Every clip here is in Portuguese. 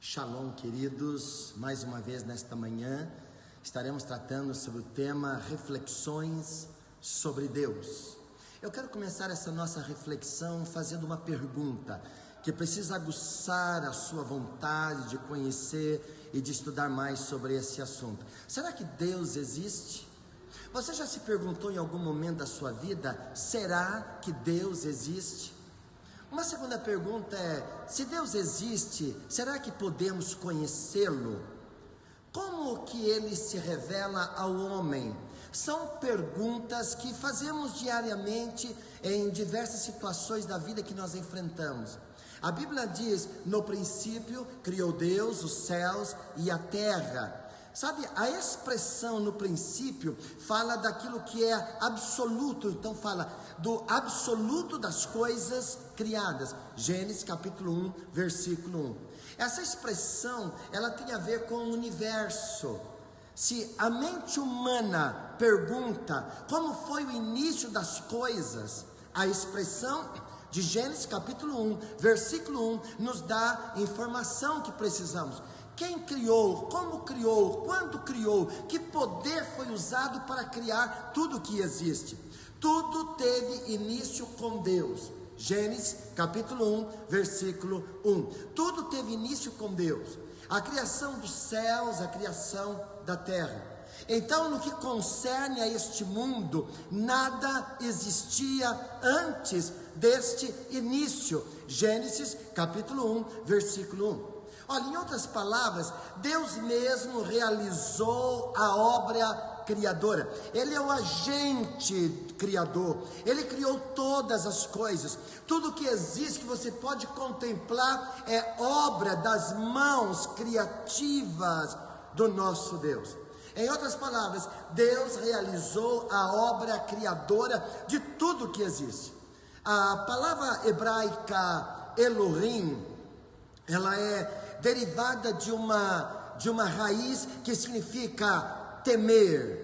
Shalom, queridos, mais uma vez nesta manhã estaremos tratando sobre o tema reflexões sobre Deus. Eu quero começar essa nossa reflexão fazendo uma pergunta que precisa aguçar a sua vontade de conhecer e de estudar mais sobre esse assunto. Será que Deus existe? Você já se perguntou em algum momento da sua vida, será que Deus existe? Uma segunda pergunta é, se Deus existe, será que podemos conhecê-lo? Como que ele se revela ao homem? São perguntas que fazemos diariamente em diversas situações da vida que nós enfrentamos. A Bíblia diz, no princípio criou Deus os céus e a terra. Sabe, a expressão no princípio fala daquilo que é absoluto, então fala do absoluto das coisas criadas. Gênesis capítulo 1, versículo 1. Essa expressão, ela tem a ver com o universo. Se a mente humana pergunta como foi o início das coisas, a expressão de Gênesis capítulo 1, versículo 1, nos dá a informação que precisamos. Quem criou, como criou, quando criou, que poder foi usado para criar tudo que existe? Tudo teve início com Deus. Gênesis capítulo 1, versículo 1. Tudo teve início com Deus. A criação dos céus, a criação da terra. Então, no que concerne a este mundo, nada existia antes deste início. Gênesis capítulo 1, versículo 1. Olha, em outras palavras, Deus mesmo realizou a obra criadora. Ele é o agente criador. Ele criou todas as coisas. Tudo que existe, que você pode contemplar, é obra das mãos criativas do nosso Deus. Em outras palavras, Deus realizou a obra criadora de tudo que existe. A palavra hebraica Elohim, ela é derivada de uma raiz que significa temer.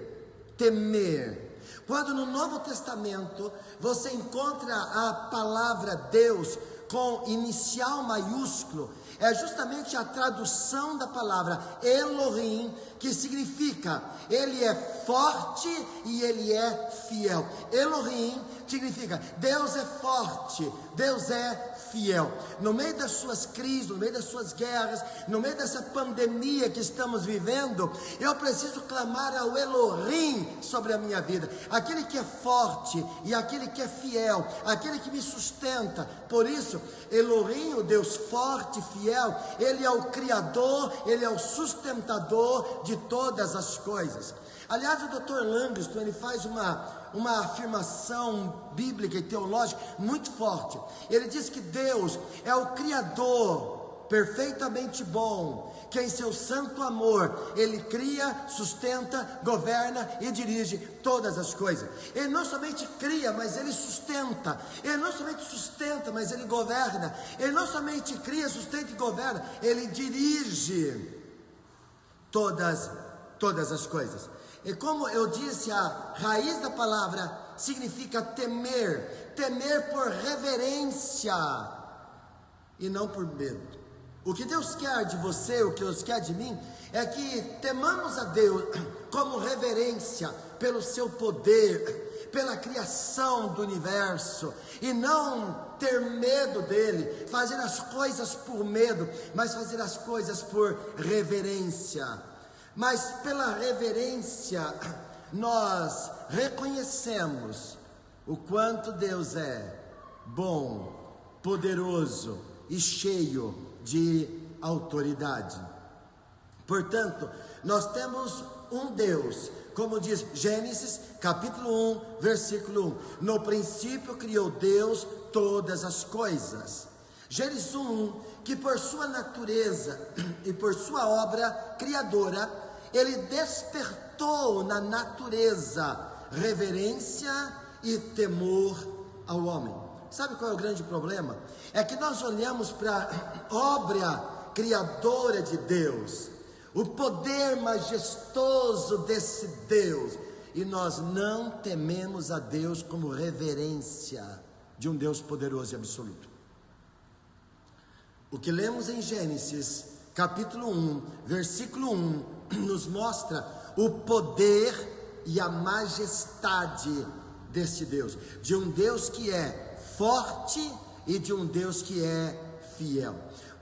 Quando no Novo Testamento você encontra a palavra Deus com inicial maiúsculo, é justamente a tradução da palavra Elohim, que significa ele é forte e ele é fiel. Elohim significa Deus é forte, Deus é fiel. No meio das suas crises, no meio das suas guerras, no meio dessa pandemia que estamos vivendo, eu preciso clamar ao Elohim sobre a minha vida, aquele que é forte e aquele que é fiel, aquele que me sustenta. Por isso, Elohim, o Deus forte e fiel, ele é o criador, ele é o sustentador de todas as coisas. Aliás, o Dr. Langston, ele faz uma afirmação bíblica e teológica muito forte. Ele diz que Deus é o Criador perfeitamente bom, que em seu santo amor ele cria, sustenta, governa e dirige todas as coisas. Ele não somente cria, mas ele sustenta. Ele não somente sustenta, mas ele governa. Ele não somente cria, sustenta e governa, ele dirige todas as coisas. E como eu disse, a raiz da palavra significa temer por reverência e não por medo. O que Deus quer de você, o que Deus quer de mim, é que temamos a Deus como reverência pelo seu poder, pela criação do universo, e não ter medo dele, fazer as coisas por medo, mas fazer as coisas por reverência. Mas pela reverência, nós reconhecemos o quanto Deus é bom, poderoso e cheio de autoridade. Portanto, nós temos um Deus, como diz Gênesis capítulo 1, versículo 1. No princípio criou Deus todas as coisas. Gênesis 1, que por sua natureza e por sua obra criadora, ele despertou na natureza reverência e temor ao homem. Sabe qual é o grande problema? É que nós olhamos para a obra criadora de Deus, o poder majestoso desse Deus, e nós não tememos a Deus como reverência de um Deus poderoso e absoluto. O que lemos em Gênesis capítulo 1, versículo 1, nos mostra o poder e a majestade deste Deus, de um Deus que é forte e de um Deus que é fiel.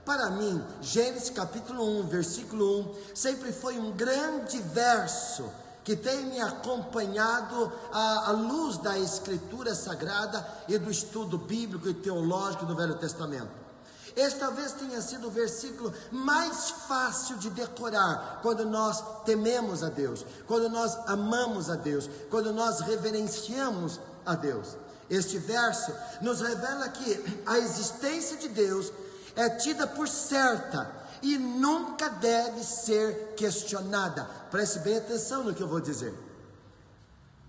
Para mim, Gênesis capítulo 1, versículo 1, sempre foi um grande verso que tem me acompanhado à luz da Escritura Sagrada e do estudo bíblico e teológico do Velho Testamento. Este talvez tenha sido o versículo mais fácil de decorar quando nós tememos a Deus, quando nós amamos a Deus, quando nós reverenciamos a Deus. Este verso nos revela que a existência de Deus é tida por certa e nunca deve ser questionada. Preste bem atenção no que eu vou dizer.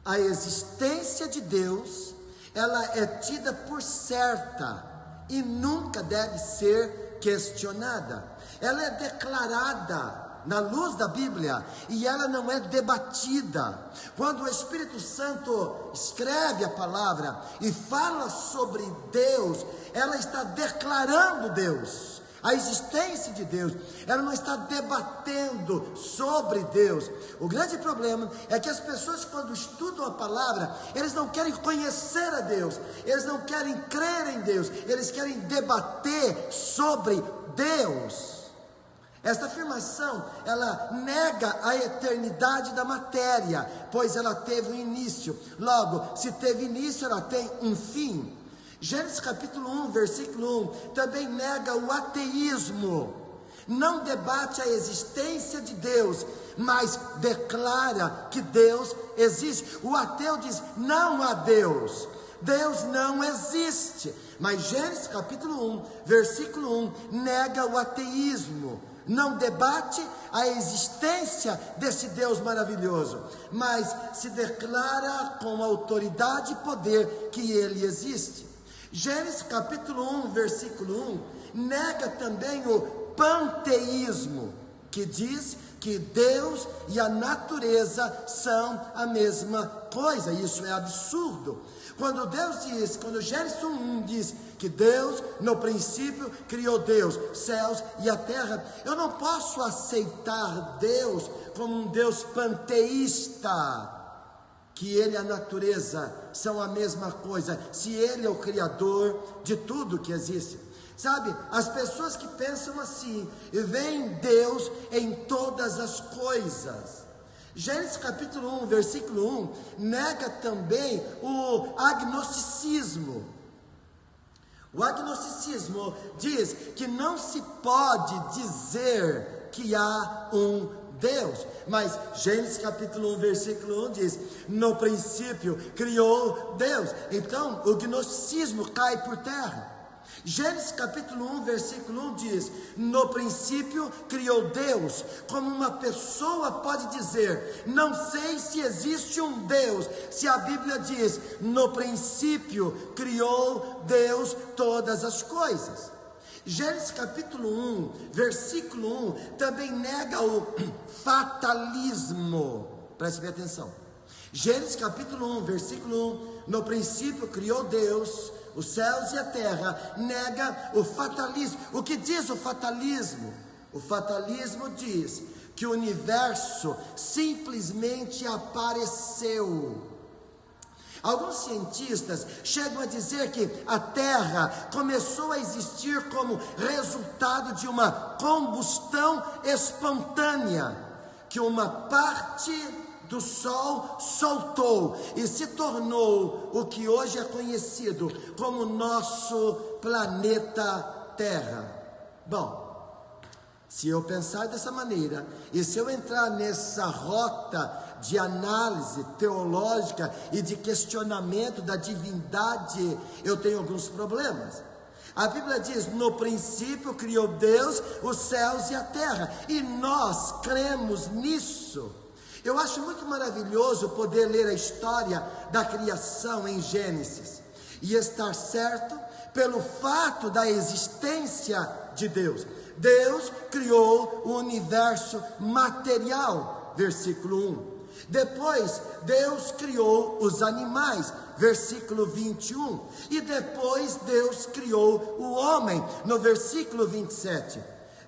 A existência de Deus, ela é tida por certa e nunca deve ser questionada. Ela é declarada na luz da Bíblia e ela não é debatida. Quando o Espírito Santo escreve a palavra e fala sobre Deus, ela está declarando Deus, a existência de Deus. Ela não está debatendo sobre Deus. O grande problema é que as pessoas, quando estudam a palavra, eles não querem conhecer a Deus, eles não querem crer em Deus, eles querem debater sobre Deus. Esta afirmação, ela nega a eternidade da matéria, pois ela teve um início. Logo, se teve início, ela tem um fim. Gênesis capítulo 1, versículo 1, também nega o ateísmo. Não debate a existência de Deus, mas declara que Deus existe. O ateu diz: não há Deus, Deus não existe. Mas Gênesis capítulo 1, versículo 1, nega o ateísmo. Não debate a existência desse Deus maravilhoso, mas se declara com autoridade e poder que Ele existe. Gênesis capítulo 1, versículo 1, nega também o panteísmo, que diz que Deus e a natureza são a mesma coisa. Isso é absurdo. Quando Deus diz, quando Gênesis 1 diz que Deus, no princípio, criou Deus, céus e a terra, eu não posso aceitar Deus como um Deus panteísta, que Ele e a natureza são a mesma coisa, se Ele é o Criador de tudo que existe. Sabe, as pessoas que pensam assim, e veem Deus em todas as coisas. Gênesis capítulo 1, versículo 1, nega também o agnosticismo. O agnosticismo diz que não se pode dizer que há um Deus, mas Gênesis capítulo 1, versículo 1 diz: no princípio criou Deus. Então o gnosticismo cai por terra. Gênesis capítulo 1, versículo 1 diz: no princípio criou Deus. Como uma pessoa pode dizer: não sei se existe um Deus, se a Bíblia diz: no princípio criou Deus todas as coisas. Gênesis capítulo 1, versículo 1 também nega o fatalismo. Preste bem atenção. Gênesis capítulo 1, versículo 1, no princípio criou Deus os céus e a terra, nega o fatalismo. O que diz o fatalismo? O fatalismo diz que o universo simplesmente apareceu. Alguns cientistas chegam a dizer que a Terra começou a existir como resultado de uma combustão espontânea, que uma parte do Sol soltou e se tornou o que hoje é conhecido como nosso planeta Terra. Bom, se eu pensar dessa maneira, e se eu entrar nessa rota de análise teológica e de questionamento da divindade, eu tenho alguns problemas. A Bíblia diz: no princípio criou Deus os céus e a terra, e nós cremos nisso. Eu acho muito maravilhoso poder ler a história da criação em Gênesis e estar certo pelo fato da existência de Deus. Deus criou o universo material, versículo 1. Depois, Deus criou os animais, versículo 21. E depois, Deus criou o homem, no versículo 27.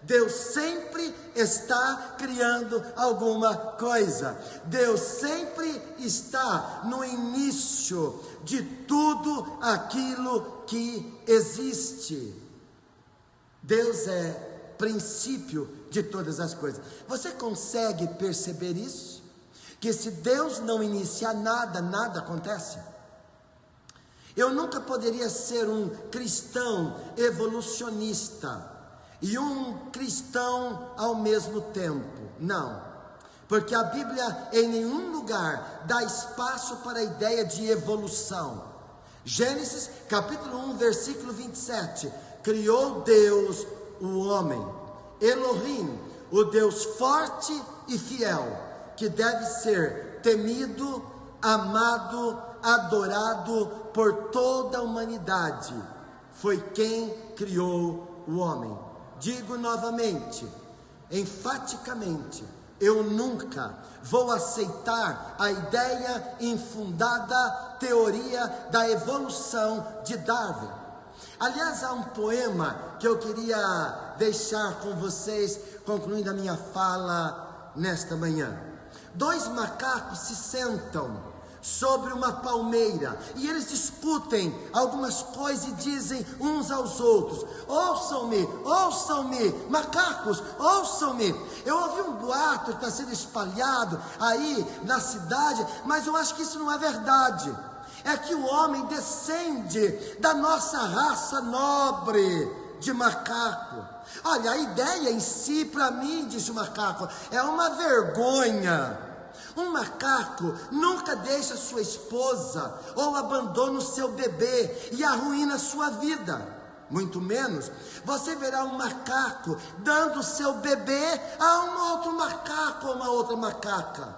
Deus sempre está criando alguma coisa. Deus sempre está no início de tudo aquilo que existe. Deus é princípio de todas as coisas. Você consegue perceber isso? Que se Deus não iniciar nada, nada acontece? Eu nunca poderia ser um cristão evolucionista e um cristão ao mesmo tempo. Não, porque a Bíblia em nenhum lugar dá espaço para a ideia de evolução. Gênesis capítulo 1, versículo 27. Criou Deus o homem, Elohim, o Deus forte e fiel, que deve ser temido, amado, adorado por toda a humanidade. Foi quem criou o homem. Digo novamente, enfaticamente, eu nunca vou aceitar a ideia infundada teoria da evolução de Darwin. Aliás, há um poema que eu queria deixar com vocês, concluindo a minha fala nesta manhã. 2 macacos se sentam sobre uma palmeira e eles discutem algumas coisas e dizem uns aos outros: ouçam-me, ouçam-me, macacos, ouçam-me. Eu ouvi um boato que está sendo espalhado aí na cidade, mas eu acho que isso não é verdade. É que o homem descende da nossa raça nobre de macaco. Olha, a ideia em si, para mim, disse o macaco, é uma vergonha. Um macaco nunca deixa sua esposa ou abandona o seu bebê e arruína sua vida. Muito menos você verá um macaco dando o seu bebê a um outro macaco ou uma outra macaca,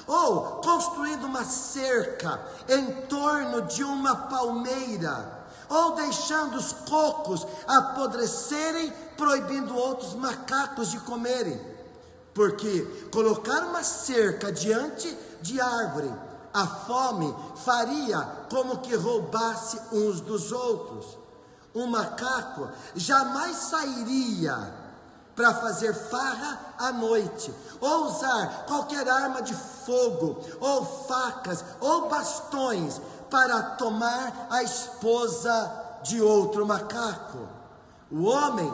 ou construindo uma cerca em torno de uma palmeira, ou deixando os cocos apodrecerem, proibindo outros macacos de comerem. Porque colocar uma cerca diante de árvore, a fome faria como que roubasse uns dos outros. Um macaco jamais sairia para fazer farra à noite, ou usar qualquer arma de fogo, ou facas, ou bastões, para tomar a esposa de outro macaco. O homem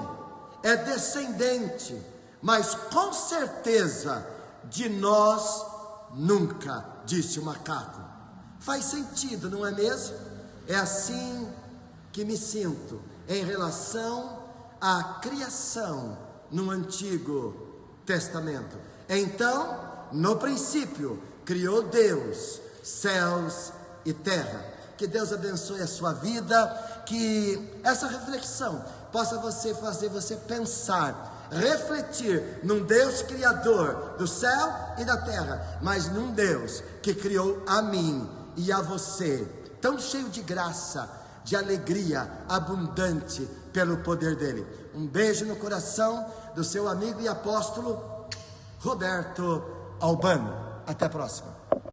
é descendente, mas com certeza de nós nunca, disse o macaco. Faz sentido, não é mesmo? É assim que me sinto em relação à criação no Antigo Testamento. Então, no princípio, criou Deus céus e terra. Que Deus abençoe a sua vida, que essa reflexão possa fazer você pensar, refletir num Deus criador do céu e da terra, mas num Deus que criou a mim e a você, tão cheio de graça, de alegria abundante pelo poder dele. Um beijo no coração do seu amigo e apóstolo Roberto Albano. Até a próxima.